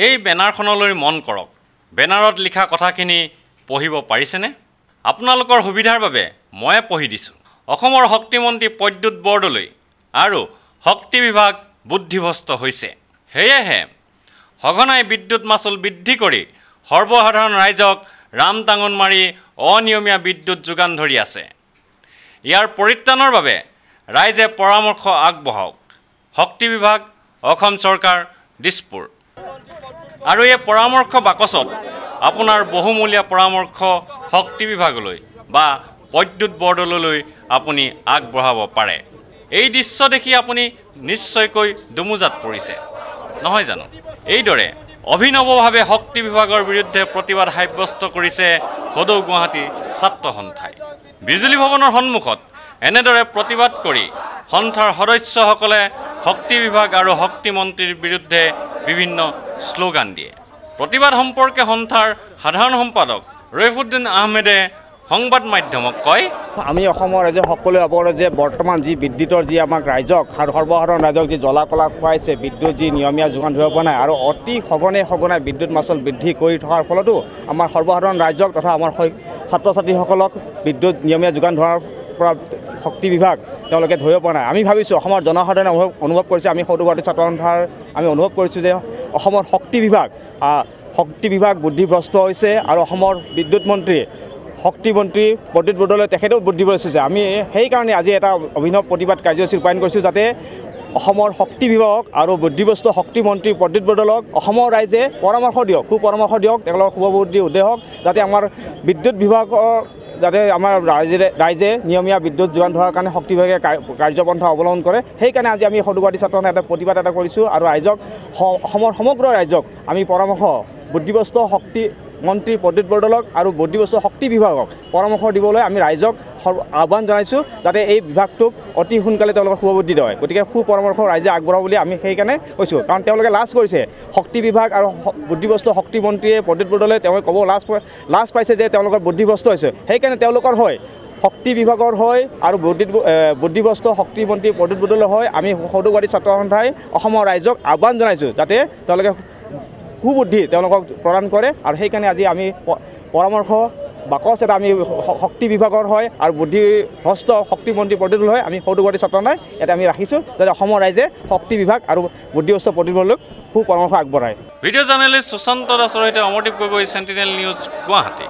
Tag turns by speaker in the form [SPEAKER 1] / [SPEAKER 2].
[SPEAKER 1] এই বেনাৰখনলৈ মন কৰক বেনাৰত লিখা কথাখিনি পঢ়িব পাৰিছেনে আপোনালোকৰ সুবিধাৰ বাবে মই পঢ়ি দিছোঁ অসমৰ শক্তিমন্ত্ৰী প্ৰদ্যুৎ বৰদলৈ আৰু শক্তি বিভাগ বুদ্ধিভ্ৰষ্ট হৈছে হেয়েহে সঘনাই বিদ্যুৎ মাচুল বৃদ্ধি কৰি সৰ্বসাধাৰণ ৰাইজক ৰামটাঙন মাৰি অনিয়মীয়া বিদ্যুৎ যোগান ধৰি আছে ইয়াৰ পৰিত্ৰাণৰ বাবে ৰাইজে পৰামৰ্শ আগবঢ়াওক শক্তি বিভাগ অসম চৰকাৰ দিছপুৰ আৰু এই পৰামৰ্শ বাকচত আপোনাৰ বহুমূলীয়া পৰামৰ্শ শক্তি বিভাগলৈ বা প্ৰদ্যুৎ বৰদলৈলৈ আপুনি আগবঢ়াব পাৰে এই দৃশ্য দেখি আপুনি নিশ্চয়কৈ দুমুজাত পৰিছে নহয় জানো এইদৰে অভিনৱভাৱে শক্তি বিভাগৰ বিৰুদ্ধে প্ৰতিবাদ সাব্যস্ত কৰিছে সদৌ গুৱাহাটী ছাত্ৰ সন্থাই বিজুলী ভৱনৰ সন্মুখত এনেদৰে প্ৰতিবাদ কৰি সন্থাৰ সদস্যসকলে শক্তি বিভাগ আৰু শক্তি মন্ত্ৰীৰ বিৰুদ্ধে বিভিন্ন শ্লোগান দিয়ে প্ৰতিবাদ সম্পৰ্কে সন্থাৰ সাধাৰণ সম্পাদক ৰইফুদ্দিন আহমেদে সংবাদ মাধ্যমক কয়
[SPEAKER 2] আমি অসমৰ ৰাইজে সকলোৱে অৱগত যে বৰ্তমান যি বিদ্যুতৰ যি আমাক ৰাইজক সৰ্বসাধাৰণ ৰাইজক যি জ্বলা-কলা খুৱাইছে বিদ্যুৎ যি নিয়মীয়া যোগান ধৰিব পৰা নাই আৰু অতি সঘনাই বিদ্যুৎ মাচুল বৃদ্ধি কৰি থকাৰ ফলতো আমাৰ সৰ্বসাধাৰণ ৰাইজক তথা আমাৰ ছাত্ৰ ছাত্ৰীসকলক বিদ্যুৎ নিয়মীয়া যোগান ধৰাৰ পৰা শক্তি বিভাগ তেওঁলোকে ধৰিব পৰা নাই আমি ভাবিছোঁ অসমৰ জনসাধাৰণে অনুভৱ কৰিছে আমি সদৌ গুৱাহাটী ছাত্ৰ সন্থাৰ আমি অনুভৱ কৰিছোঁ যে অসমৰ শক্তি বিভাগ বুদ্ধিভ্ৰষ্ট হৈছে আৰু অসমৰ বিদ্যুৎ মন্ত্ৰী শক্তি মন্ত্ৰী প্ৰদ্যুৎ বৰদলৈ তেখেতেও বুদ্ধিভ্ৰষ্ট হৈছে আমি সেইকাৰণে আজি এটা অভিনৱ প্ৰতিবাদ কাৰ্যসূচী ৰূপায়ণ কৰিছোঁ যাতে অসমৰ শক্তি বিভাগক আৰু বুদ্ধিভ্ৰষ্ট শক্তি মন্ত্ৰী প্ৰদ্যুৎ বৰদলৈক অসমৰ ৰাইজে পৰামৰ্শ দিয়ক সুপৰামৰ্শ দিয়ক তেওঁলোকৰ শুভবুদ্ধি উদয় যাতে আমাৰ বিদ্যুৎ বিভাগৰ যাতে আমাৰ ৰাইজে নিয়মীয়া বিদ্যুৎ যোগান ধৰাৰ কাৰণে শক্তি বিভাগে কাৰ্যপন্থা অৱলম্বন কৰে সেইকাৰণে আজি আমি সদৌ গুৱাহাটী ছাত্ৰ সন্থাই এটা প্ৰতিবাদ এটা কৰিছোঁ আৰু ৰাইজক অসমৰ সমগ্ৰ ৰাইজক আমি পৰামৰ্শ বুদ্ধিভ্ৰষ্ট শক্তি মন্ত্ৰী প্ৰদ্যুৎ বৰদলৈক আৰু বুদ্ধিভ্ৰষ্ট শক্তি বিভাগক পৰামৰ্শ দিবলৈ আমি ৰাইজক আহ্বান জনাইছোঁ যাতে এই বিভাগটোক অতি সোনকালে তেওঁলোকৰ শুভবুদ্ধি দিয়ে গতিকে সুপৰামৰ্শ ৰাইজে আগবঢ়াব বুলি আমি সেইকাৰণে কৈছোঁ কাৰণ তেওঁলোকে লাজ কৰিছে শক্তি বিভাগ আৰু বুদ্ধিভ্ৰষ্ট শক্তি মন্ত্ৰীয়ে প্ৰদ্যুৎ বৰদলৈ তেওঁ ক'ব লাজ পাইছে যে তেওঁলোকৰ বুদ্ধিভ্ৰষ্ট হৈছে সেইকাৰণে তেওঁলোকৰ হয় শক্তি বিভাগৰ হয় আৰু বুদ্ধিভ্ৰষ্ট শক্তি মন্ত্ৰী প্ৰদ্যুৎ বৰদলৈ হয় আমি সদৌ গুৱাহাটী ছাত্ৰ সন্থাই অসমৰ ৰাইজক আহ্বান জনাইছোঁ যাতে তেওঁলোকে সুবুদ্ধি তেওঁলোকক প্ৰদান কৰে আৰু সেইকাৰণে আজি আমি পৰামৰ্শ বাকচ এটা আমি শক্তি বিভাগৰ হয় আৰু বুদ্ধিভ্ৰষ্ট শক্তি মন্ত্ৰী প্ৰদ্যুৎ হয় আমি সদৌ গুৱাহাটী ছাত্ৰ সন্থাই এটা আমি ৰাখিছোঁ যাতে অসমৰ ৰাইজে শক্তি বিভাগ আৰু বুদ্ধিভ্ৰষ্ট প্ৰদ্যুৎ বৰদলৈক সুপৰামৰ্শ আগবঢ়ায়
[SPEAKER 1] ভিডিঅ' জাৰ্নেলিষ্ট সুশান্ত দাসৰ সৈতে অমৰদীপ গগৈ চেণ্টিনেল নিউজ গুৱাহাটী।